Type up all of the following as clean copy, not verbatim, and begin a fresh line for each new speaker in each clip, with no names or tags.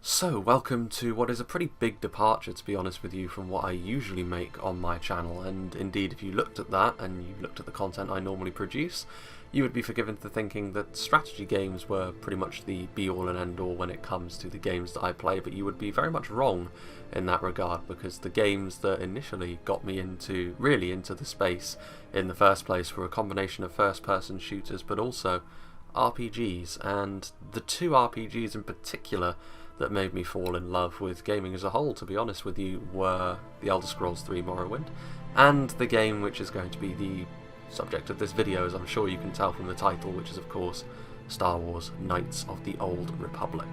So, welcome to what is a pretty big departure, to be honest with you, from what I usually make on my channel, and indeed if you looked at that and you looked at the content I normally produce, you would be forgiven for thinking that strategy games were pretty much the be-all and end-all when it comes to the games that I play, but you would be very much wrong in that regard, because the games that initially got me really into the space in the first place were a combination of first-person shooters, but also RPGs, and the two RPGs in particular that made me fall in love with gaming as a whole, to be honest with you, were The Elder Scrolls III Morrowind, and the game which is going to be the subject of this video, as I'm sure you can tell from the title, which is of course Star Wars Knights of the Old Republic.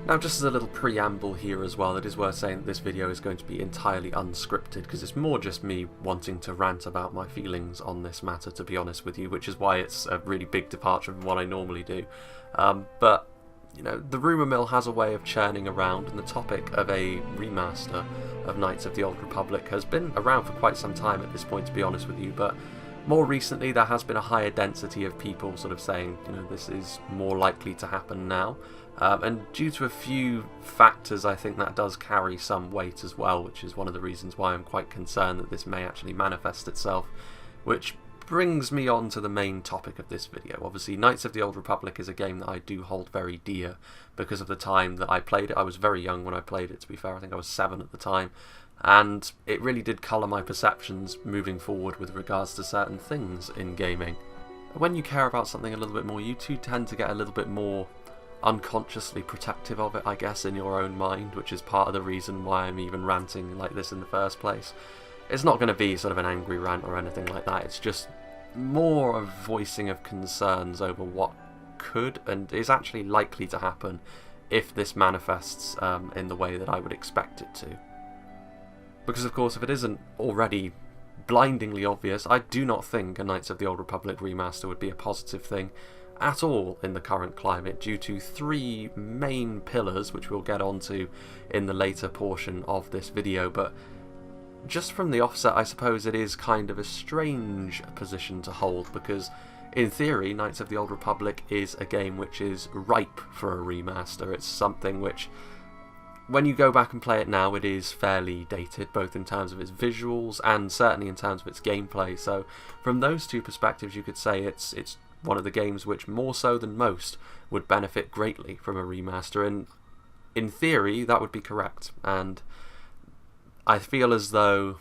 Now, just as a little preamble here as well, it is worth saying that this video is going to be entirely unscripted, because it's more just me wanting to rant about my feelings on this matter, to be honest with you, which is why it's a really big departure from what I normally do. But you know, the rumour mill has a way of churning around, and the topic of a remaster of Knights of the Old Republic has been around for quite some time at this point, to be honest with you, but more recently there has been a higher density of people sort of saying, you know, this is more likely to happen now. And due to a few factors, I think that does carry some weight as well, which is one of the reasons why I'm quite concerned that this may actually manifest itself, which brings me on to the main topic of this video. Obviously, Knights of the Old Republic is a game that I do hold very dear because of the time that I played it. I was very young when I played it, to be fair. I think I was 7 at the time, and it really did colour my perceptions moving forward with regards to certain things in gaming. When you care about something a little bit more, you too tend to get a little bit more unconsciously protective of it, I guess, in your own mind, which is part of the reason why I'm even ranting like this in the first place. It's not going to be sort of an angry rant or anything like that, it's just more a voicing of concerns over what could and is actually likely to happen if this manifests in the way that I would expect it to. Because of course, if it isn't already blindingly obvious, I do not think a Knights of the Old Republic remaster would be a positive thing at all in the current climate, due to 3 main pillars, which we'll get onto in the later portion of this video. But just from the offset, I suppose it is kind of a strange position to hold, because in theory Knights of the Old Republic is a game which is ripe for a remaster. It's something which, when you go back and play it now, it is fairly dated, both in terms of its visuals and certainly in terms of its gameplay. So from those two perspectives, you could say it's one of the games which, more so than most, would benefit greatly from a remaster, and in theory that would be correct. And I feel as though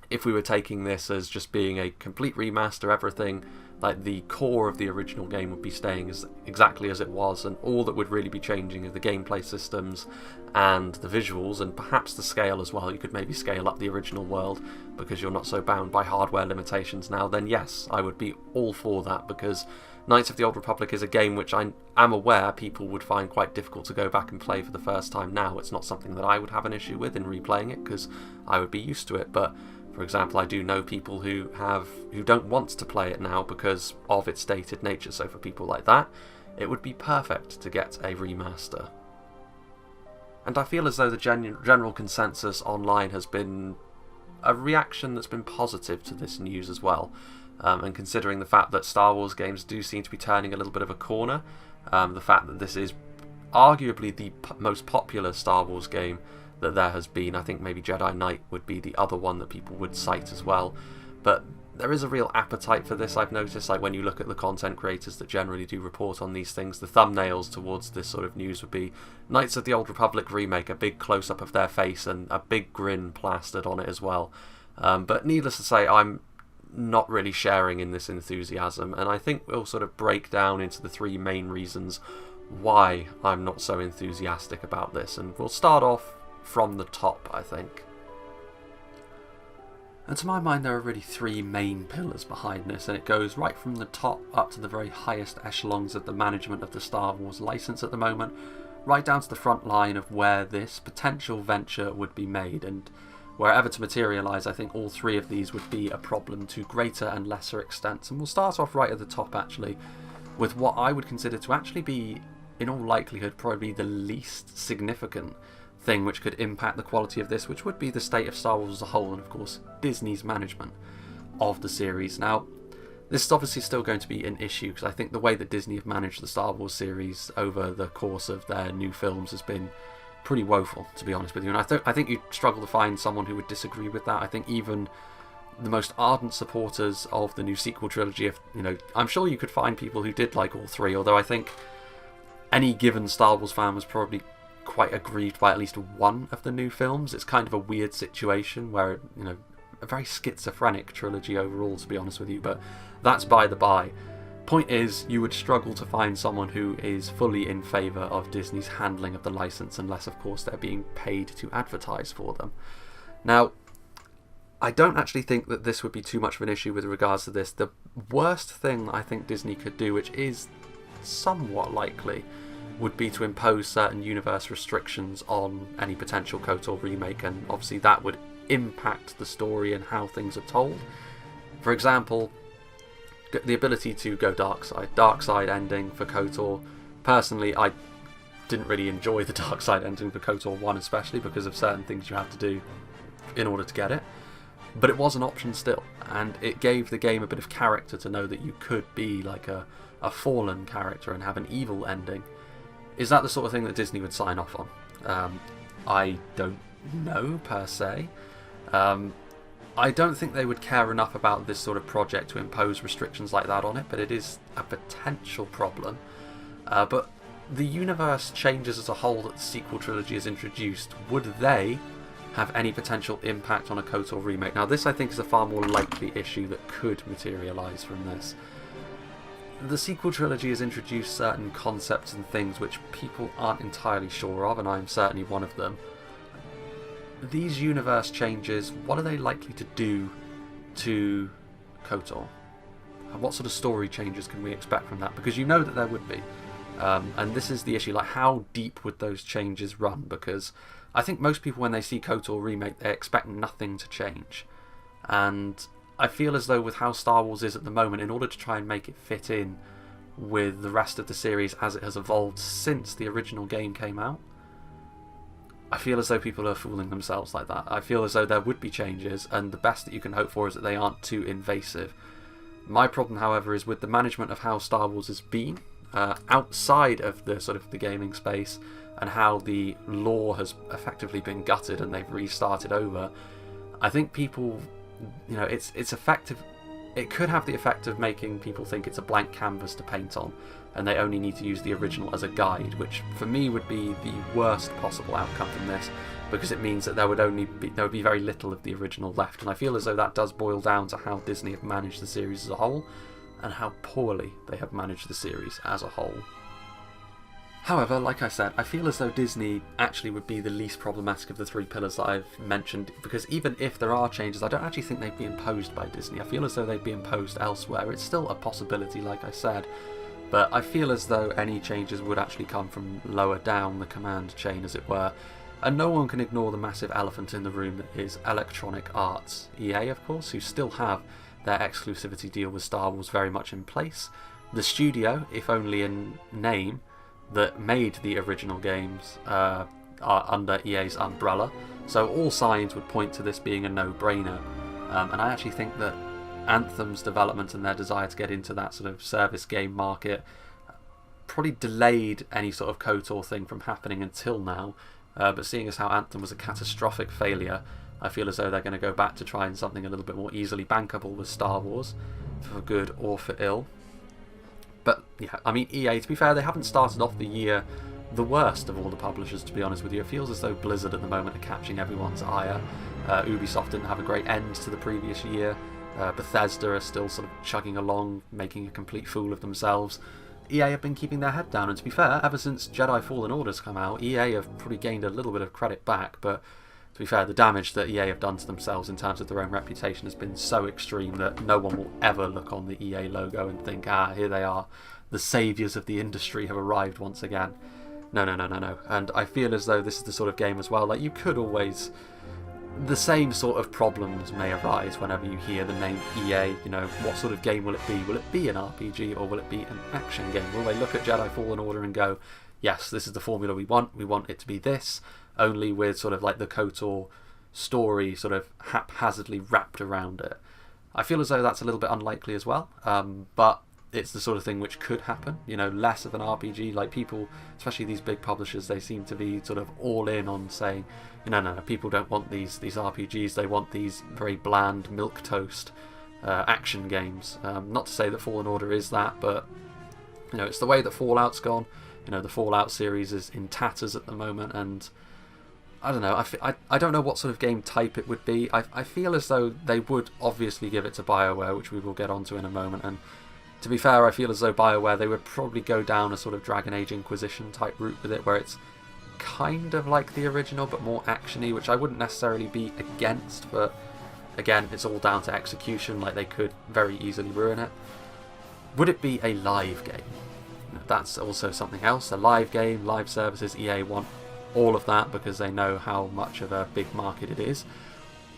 if we were taking this as just being a complete remaster, everything, like the core of the original game would be staying exactly as it was, and all that would really be changing are the gameplay systems and the visuals, and perhaps the scale as well. You could maybe scale up the original world because you're not so bound by hardware limitations now. Then yes, I would be all for that, because Knights of the Old Republic is a game which I am aware people would find quite difficult to go back and play for the first time now. It's not something that I would have an issue with in replaying it, because I would be used to it. But for example, I do know people who don't want to play it now because of its dated nature. So for people like that, it would be perfect to get a remaster. And I feel as though the general consensus online has been a reaction that's been positive to this news as well. And considering the fact that Star Wars games do seem to be turning a little bit of a corner, the fact that this is arguably the most popular Star Wars game that there has been. I think maybe Jedi Knight would be the other one that people would cite as well. But there is a real appetite for this, I've noticed. Like, when you look at the content creators that generally do report on these things, the thumbnails towards this sort of news would be Knights of the Old Republic remake, a big close-up of their face and a big grin plastered on it as well. But needless to say, I'm not really sharing in this enthusiasm, and I think we'll sort of break down into the 3 main reasons why I'm not so enthusiastic about this, and we'll start off from the top, I think. And to my mind, there are really 3 main pillars behind this, and it goes right from the top up to the very highest echelons of the management of the Star Wars license at the moment, right down to the front line of where this potential venture would be made. And wherever to materialise, I think all 3 of these would be a problem to greater and lesser extents. And we'll start off right at the top, actually, with what I would consider to actually be, in all likelihood, probably the least significant thing which could impact the quality of this, which would be the state of Star Wars as a whole, and of course Disney's management of the series. Now, This is obviously still going to be an issue, because I think the way that Disney have managed the Star Wars series over the course of their new films has been pretty woeful, to be honest with you. And I think you'd struggle to find someone who would disagree with that. I think even the most ardent supporters of the new sequel trilogy, I'm sure you could find people who did like all three, although I think any given Star Wars fan was probably quite aggrieved by at least one of the new films. It's kind of a weird situation where, a very schizophrenic trilogy overall, to be honest with you, but that's by the by. Point is, you would struggle to find someone who is fully in favour of Disney's handling of the licence, unless of course they're being paid to advertise for them. Now, I don't actually think that this would be too much of an issue with regards to this. The worst thing I think Disney could do, which is somewhat likely, would be to impose certain universe restrictions on any potential KOTOR remake, and obviously that would impact the story and how things are told. For example, the ability to go dark side ending for KOTOR. Personally, I didn't really enjoy the dark side ending for KOTOR 1, especially because of certain things you have to do in order to get it. But it was an option still, and it gave the game a bit of character to know that you could be like a fallen character and have an evil ending. Is that the sort of thing that Disney would sign off on? I don't know, per se. I don't think they would care enough about this sort of project to impose restrictions like that on it, but it is a potential problem. But the universe changes as a whole that the sequel trilogy has introduced, would they have any potential impact on a KOTOR remake? Now, this I think is a far more likely issue that could materialise from this. The sequel trilogy has introduced certain concepts and things which people aren't entirely sure of, and I'm certainly one of them. These universe changes, what are they likely to do to KOTOR? What sort of story changes can we expect from that? Because you know that there would be. And this is the issue, like how deep would those changes run? Because I think most people, when they see KOTOR remake, they expect nothing to change. And I feel as though with how Star Wars is at the moment, in order to try and make it fit in with the rest of the series as it has evolved since the original game came out, I feel as though people are fooling themselves like that. I feel as though there would be changes, and the best that you can hope for is that they aren't too invasive. My problem, however, is with the management of how Star Wars has been outside of the sort of the gaming space, and how the lore has effectively been gutted and they've restarted over. I think people, it's effective. It could have the effect of making people think it's a blank canvas to paint on, and they only need to use the original as a guide, which for me would be the worst possible outcome from this, because it means that there would be very little of the original left. And I feel as though that does boil down to how Disney have managed the series as a whole, and how poorly they have managed the series as a whole. However, like I said, I feel as though Disney actually would be the least problematic of the three pillars that I've mentioned, because even if there are changes, I don't actually think they'd be imposed by Disney. I feel as though they'd be imposed elsewhere. It's still a possibility, like I said, but I feel as though any changes would actually come from lower down the command chain, as it were. And no one can ignore the massive elephant in the room that is Electronic Arts. EA, of course, who still have their exclusivity deal with Star Wars very much in place. The studio, if only in name, that made the original games are under EA's umbrella, so all signs would point to this being a no-brainer. And I actually think that Anthem's development and their desire to get into that sort of service game market probably delayed any sort of KOTOR thing from happening until now. But seeing as how Anthem was a catastrophic failure, I feel as though they're going to go back to trying something a little bit more easily bankable with Star Wars, for good or for ill. But yeah, I mean, EA, to be fair, they haven't started off the year the worst of all the publishers, to be honest with you. It feels as though Blizzard at the moment are catching everyone's ire. Ubisoft didn't have a great end to the previous year. Bethesda are still sort of chugging along, making a complete fool of themselves. EA have been keeping their head down, and to be fair, ever since Jedi Fallen Order's come out, EA have probably gained a little bit of credit back, but to be fair, the damage that EA have done to themselves in terms of their own reputation has been so extreme that no one will ever look on the EA logo and think, here they are, the saviours of the industry have arrived once again. No. And I feel as though this is the sort of game as well, like you could always... The same sort of problems may arise whenever you hear the name EA. What sort of game will it be? Will it be an RPG or will it be an action game? Will they look at Jedi Fallen Order and go, yes, this is the formula we want it to be this, only with sort of like the KOTOR story sort of haphazardly wrapped around it? I feel as though that's a little bit unlikely as well, but it's the sort of thing which could happen. Less of an RPG. Like, people, especially these big publishers, they seem to be sort of all in on saying, no, people don't want these RPGs. They want these very bland milquetoast action games. Not to say that Fallen Order is that, but it's the way that Fallout's gone. The Fallout series is in tatters at the moment, and I don't know. I don't know what sort of game type it would be. I feel as though they would obviously give it to Bioware, which we will get onto in a moment. And to be fair, I feel as though Bioware, they would probably go down a sort of Dragon Age Inquisition type route with it, where it's kind of like the original but more actiony, which I wouldn't necessarily be against. But again, it's all down to execution. Like, they could very easily ruin it. Would it be a live game? That's also something else. A live game, live services. EA want all of that because they know how much of a big market it is.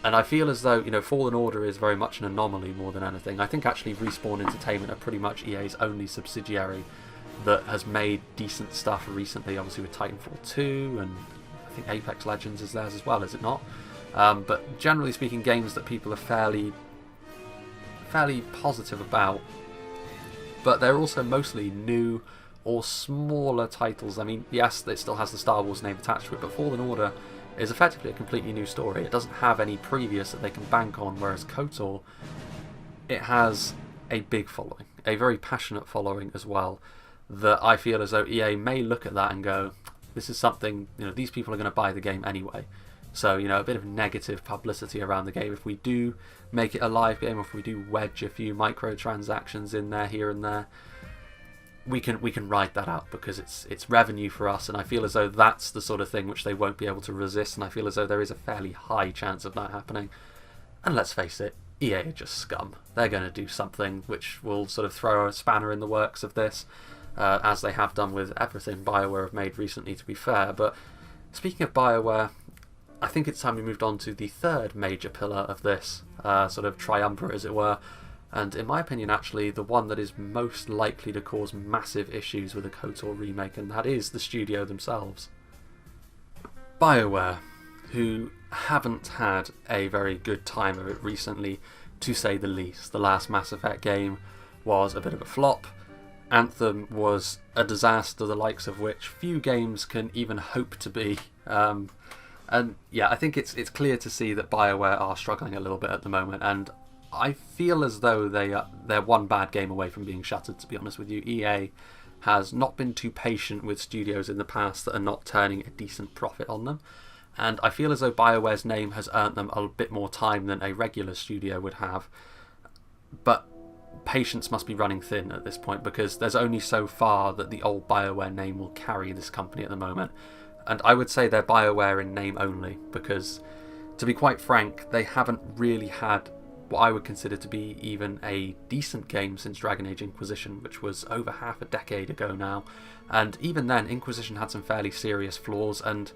And I feel as though, Fallen Order is very much an anomaly more than anything. I think actually Respawn Entertainment are pretty much EA's only subsidiary that has made decent stuff recently, obviously with Titanfall 2, and I think Apex Legends is theirs as well, is it not? But generally speaking, games that people are fairly positive about, but they're also mostly new or smaller titles. I mean, yes, it still has the Star Wars name attached to it, but Fallen Order is effectively a completely new story. It doesn't have any previous that they can bank on, whereas KOTOR, it has a big following, a very passionate following as well, that I feel as though EA may look at that and go, this is something, these people are going to buy the game anyway. So, a bit of negative publicity around the game. If we do make it a live game, or if we do wedge a few microtransactions in there, here and there, we can ride that out because it's revenue for us, and I feel as though that's the sort of thing which they won't be able to resist, and I feel as though there is a fairly high chance of that happening. And let's face it, EA are just scum. They're going to do something which will sort of throw a spanner in the works of this, as they have done with everything Bioware have made recently, to be fair. But speaking of Bioware, I think it's time we moved on to the third major pillar of this sort of triumvirate, as it were. And in my opinion, actually, the one that is most likely to cause massive issues with a KOTOR remake, and that is the studio themselves. Bioware, who haven't had a very good time of it recently, to say the least. The last Mass Effect game was a bit of a flop. Anthem was a disaster, the likes of which few games can even hope to be. And yeah, I think it's clear to see that Bioware are struggling a little bit at the moment, and I feel as though they're one bad game away from being shuttered, to be honest with you. EA has not been too patient with studios in the past that are not turning a decent profit on them, and I feel as though Bioware's name has earned them a bit more time than a regular studio would have. But patience must be running thin at this point, because there's only so far that the old Bioware name will carry this company at the moment. And I would say they're Bioware in name only, because, to be quite frank, they haven't really had what I would consider to be even a decent game since Dragon Age Inquisition, which was over half a decade ago now. And even then, Inquisition had some fairly serious flaws, and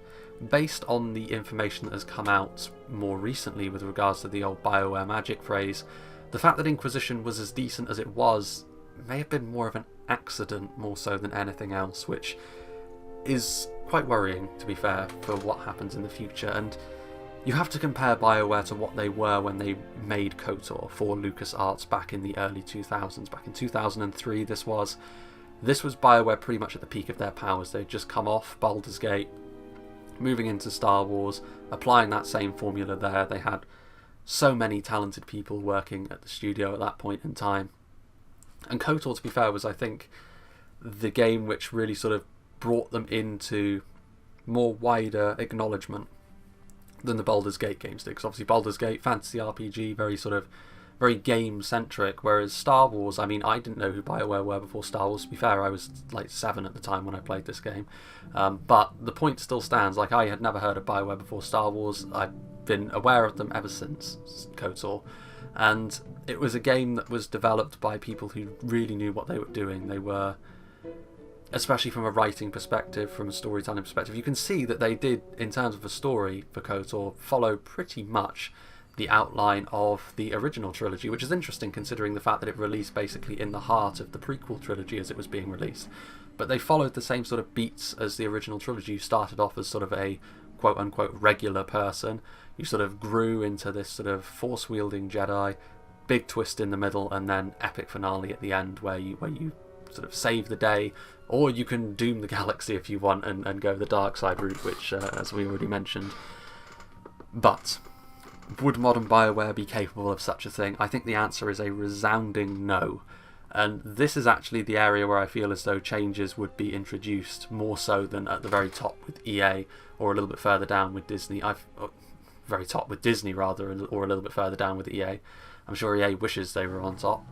based on the information that has come out more recently with regards to the old Bioware magic phrase, the fact that Inquisition was as decent as it was may have been more of an accident more so than anything else, which is quite worrying, to be fair, for what happens in the future. And you have to compare Bioware to what they were when they made KOTOR for LucasArts back in the early 2000s. Back in 2003 this was Bioware pretty much at the peak of their powers. They'd just come off Baldur's Gate, moving into Star Wars, applying that same formula there. They had so many talented people working at the studio at that point in time. And KOTOR, to be fair, was, I think, the game which really sort of brought them into more wider acknowledgement than the Baldur's Gate games did. Because obviously Baldur's Gate, fantasy RPG, very game-centric, whereas Star Wars, I mean, I didn't know who Bioware were before Star Wars. To be fair, I was like 7 at the time when I played this game. But the point still stands. Like, I had never heard of Bioware before Star Wars. I've been aware of them ever since KOTOR. And it was a game that was developed by people who really knew what they were doing. They were, especially from a writing perspective, from a storytelling perspective, you can see that they did, in terms of a story for KOTOR, follow pretty much the outline of the original trilogy, which is interesting considering the fact that it released basically in the heart of the prequel trilogy as it was being released. But they followed the same sort of beats as the original trilogy. You started off as sort of a quote-unquote regular person. You sort of grew into this sort of force-wielding Jedi, big twist in the middle, and then epic finale at the end where you sort of save the day, or you can doom the galaxy if you want and go the dark side route, which, as we already mentioned. But would modern Bioware be capable of such a thing? I think the answer is a resounding no. And this is actually the area where I feel as though changes would be introduced more so than at the very top with EA, or a little bit further down with Disney. Very top with Disney rather, or a little bit further down with EA. I'm sure EA wishes they were on top.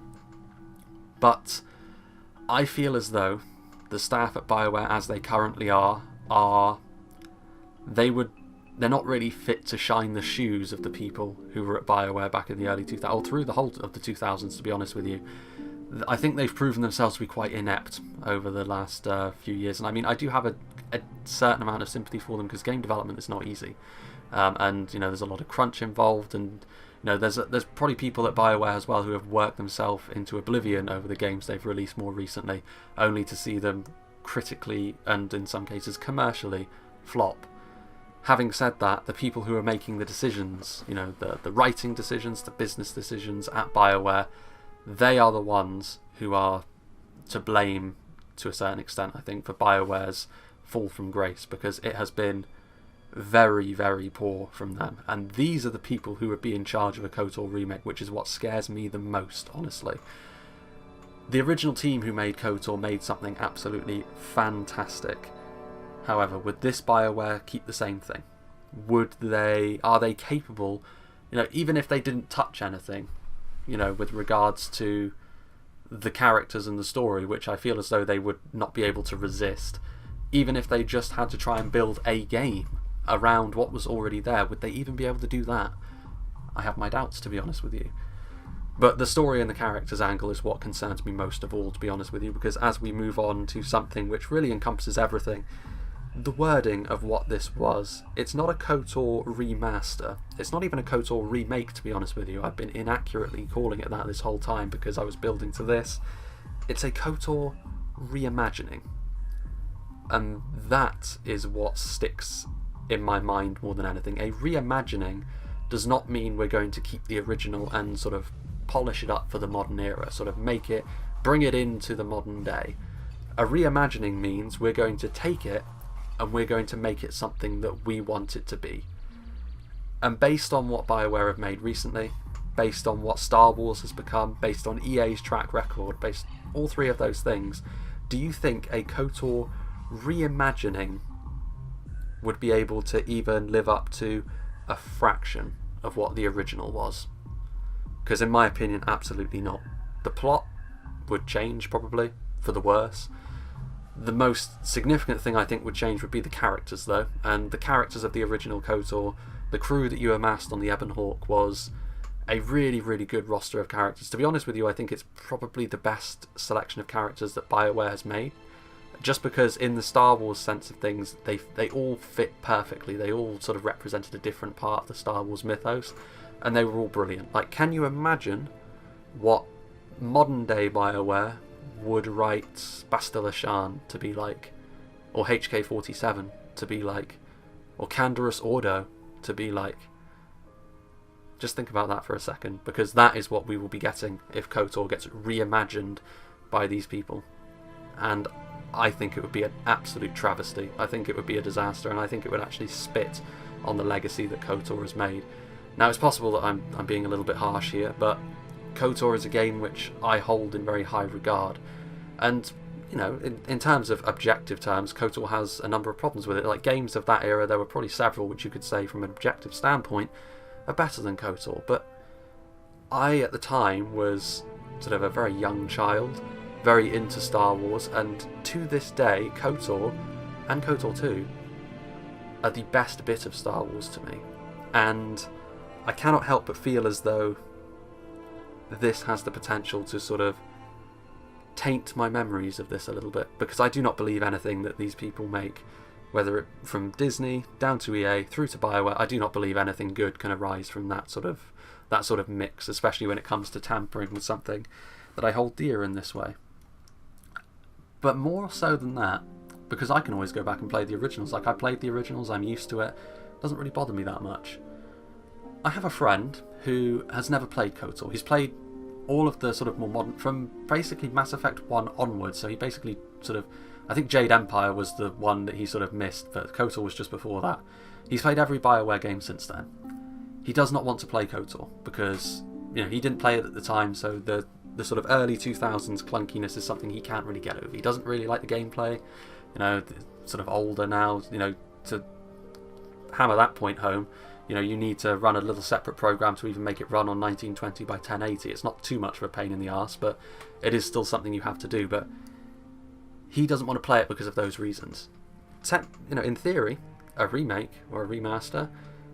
But I feel as though the staff at Bioware, as they currently are they're not really fit to shine the shoes of the people who were at Bioware back in the early 2000s, or through the whole of the 2000s, to be honest with you. I think they've proven themselves to be quite inept over the last few years, and I mean, I do have a certain amount of sympathy for them, because game development is not easy, and you know, there's a lot of crunch involved, and you know, there's probably people at Bioware as well who have worked themselves into oblivion over the games they've released more recently, only to see them critically and in some cases commercially flop. Having said that, the people who are making the decisions, you know, the writing decisions, the business decisions at Bioware, they are the ones who are to blame to a certain extent, I think, for Bioware's fall from grace, because it has been very, very poor from them. And these are the people who would be in charge of a KOTOR remake, which is what scares me the most, honestly. The original team who made KOTOR made something absolutely fantastic. However, would this Bioware keep the same thing? Are they capable, you know, even if they didn't touch anything, you know, with regards to the characters and the story, which I feel as though they would not be able to resist, even if they just had to try and build a game around what was already there, would they even be able to do that? I have my doubts, to be honest with you. But the story and the characters angle is what concerns me most of all, to be honest with you, because as we move on to something which really encompasses everything, the wording of what this was, it's not a KOTOR remaster. It's not even a KOTOR remake, to be honest with you. I've been inaccurately calling it that this whole time because I was building to this. It's a KOTOR reimagining. And that is what sticks in my mind more than anything. A reimagining does not mean we're going to keep the original and sort of polish it up for the modern era, sort of bring it into the modern day. A reimagining means we're going to take it and we're going to make it something that we want it to be. And based on what Bioware have made recently, based on what Star Wars has become, based on EA's track record, based on all three of those things, do you think a KOTOR reimagining would be able to even live up to a fraction of what the original was? Because in my opinion, absolutely not. The plot would change, probably, for the worse. The most significant thing I think would change would be the characters, though, and the characters of the original KOTOR, the crew that you amassed on the Ebon Hawk, was a really, really good roster of characters. To be honest with you, I think it's probably the best selection of characters that Bioware has made, just because in the Star Wars sense of things, they all fit perfectly. They all sort of represented a different part of the Star Wars mythos, and they were all brilliant. Like, can you imagine what modern day Bioware would write Bastila Shan to be like, or HK-47 to be like, or Canderous Ordo to be like? Just think about that for a second, because that is what we will be getting if KOTOR gets reimagined by these people. And I think it would be an absolute travesty. I think it would be a disaster, and I think it would actually spit on the legacy that KOTOR has made. Now, it's possible that I'm being a little bit harsh here, but KOTOR is a game which I hold in very high regard. And, you know, in terms of objective terms, KOTOR has a number of problems with it. Like, games of that era, there were probably several which you could say from an objective standpoint are better than KOTOR. But I, at the time, was sort of a very young child, very into Star Wars, and to this day, KOTOR and KOTOR 2 are the best bit of Star Wars to me. And I cannot help but feel as though this has the potential to sort of taint my memories of this a little bit, because I do not believe anything that these people make, whether it from Disney down to EA through to Bioware. I do not believe anything good can arise from that sort of mix, especially when it comes to tampering with something that I hold dear in this way. But more so than that, because I can always go back and play the originals. Like, I played the originals, I'm used to it. It doesn't really bother me that much. I have a friend who has never played KOTOR. He's played all of the sort of more modern, from basically Mass Effect 1 onwards, so he basically sort of, I think Jade Empire was the one that he sort of missed, but KOTOR was just before that. He's played every Bioware game since then. He does not want to play KOTOR because, you know, he didn't play it at the time, so the sort of early 2000s clunkiness is something he can't really get over. He doesn't really like the gameplay, you know, sort of older now, you know, to hammer that point home, you know, you need to run a little separate program to even make it run on 1920 by 1080. It's not too much of a pain in the arse, but it is still something you have to do. But he doesn't want to play it because of those reasons. You know, in theory, a remake or a remaster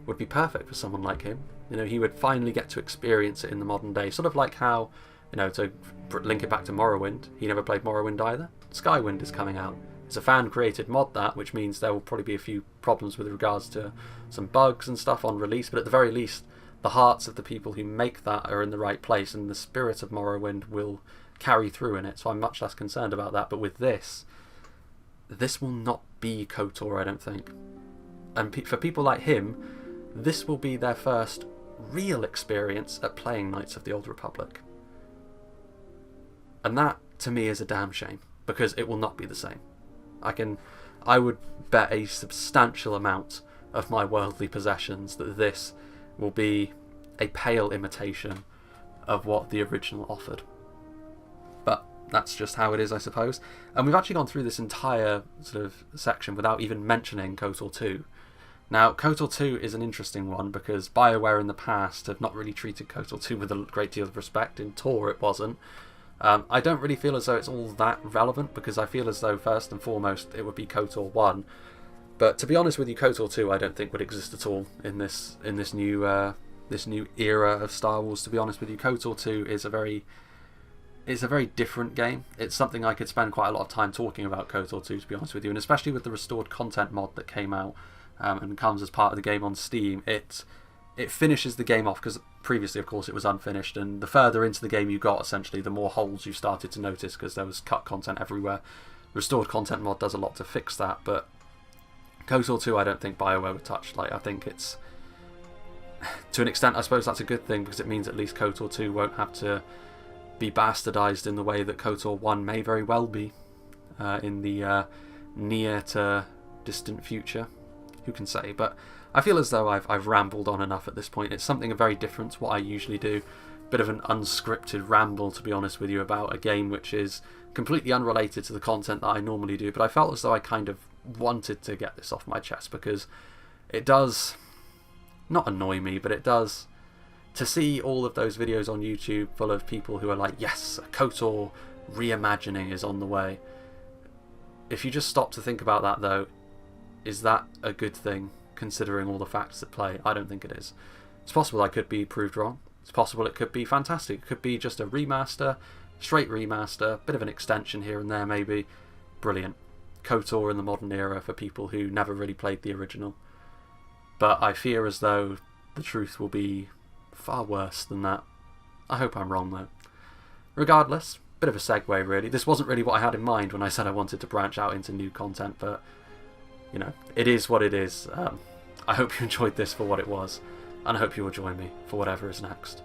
would be perfect for someone like him. You know, he would finally get to experience it in the modern day, sort of like how, you know, to link it back to Morrowind, he never played Morrowind either. Skywind is coming out. It's a fan-created mod, that, which means there will probably be a few problems with regards to some bugs and stuff on release, but at the very least, the hearts of the people who make that are in the right place, and the spirit of Morrowind will carry through in it, so I'm much less concerned about that. But with this will not be KOTOR, I don't think. And for people like him, this will be their first real experience at playing Knights of the Old Republic. And that, to me, is a damn shame, because it will not be the same. I would bet a substantial amount of my worldly possessions that this will be a pale imitation of what the original offered. But that's just how it is, I suppose. And we've actually gone through this entire sort of section without even mentioning KOTOR 2. Now, KOTOR 2 is an interesting one because Bioware in the past have not really treated KOTOR 2 with a great deal of respect. In Tor it wasn't. I don't really feel as though it's all that relevant, because I feel as though first and foremost it would be KOTOR 1. But to be honest with you, KOTOR 2 I don't think would exist at all in this new era of Star Wars. To be honest with you, KOTOR 2 is a very different game. It's something I could spend quite a lot of time talking about KOTOR 2, to be honest with you, and especially with the restored content mod that came out and comes as part of the game on Steam. It finishes the game off, because previously, of course, it was unfinished, and the further into the game you got, essentially, the more holes you started to notice, because there was cut content everywhere. Restored content mod does a lot to fix that, but KOTOR 2 I don't think Bioware would touch. Like, I think it's, to an extent, I suppose that's a good thing, because it means at least KOTOR 2 won't have to be bastardized in the way that KOTOR 1 may very well be in the near to distant future. Who can say? But I feel as though I've rambled on enough at this point. It's something very different to what I usually do. Bit of an unscripted ramble, to be honest with you, about a game which is completely unrelated to the content that I normally do. But I felt as though I kind of wanted to get this off my chest, because it does not annoy me, but it does, to see all of those videos on YouTube full of people who are like, yes, a KOTOR reimagining is on the way. If you just stop to think about that, though, is that a good thing, considering all the factors at play? I don't think it is. It's possible I could be proved wrong. It's possible it could be fantastic. It could be just a remaster, straight remaster, bit of an extension here and there maybe. Brilliant. KOTOR in the modern era for people who never really played the original. But I fear as though the truth will be far worse than that. I hope I'm wrong, though. Regardless, bit of a segue really. This wasn't really what I had in mind when I said I wanted to branch out into new content, but you know, it is what it is. I hope you enjoyed this for what it was, and I hope you will join me for whatever is next.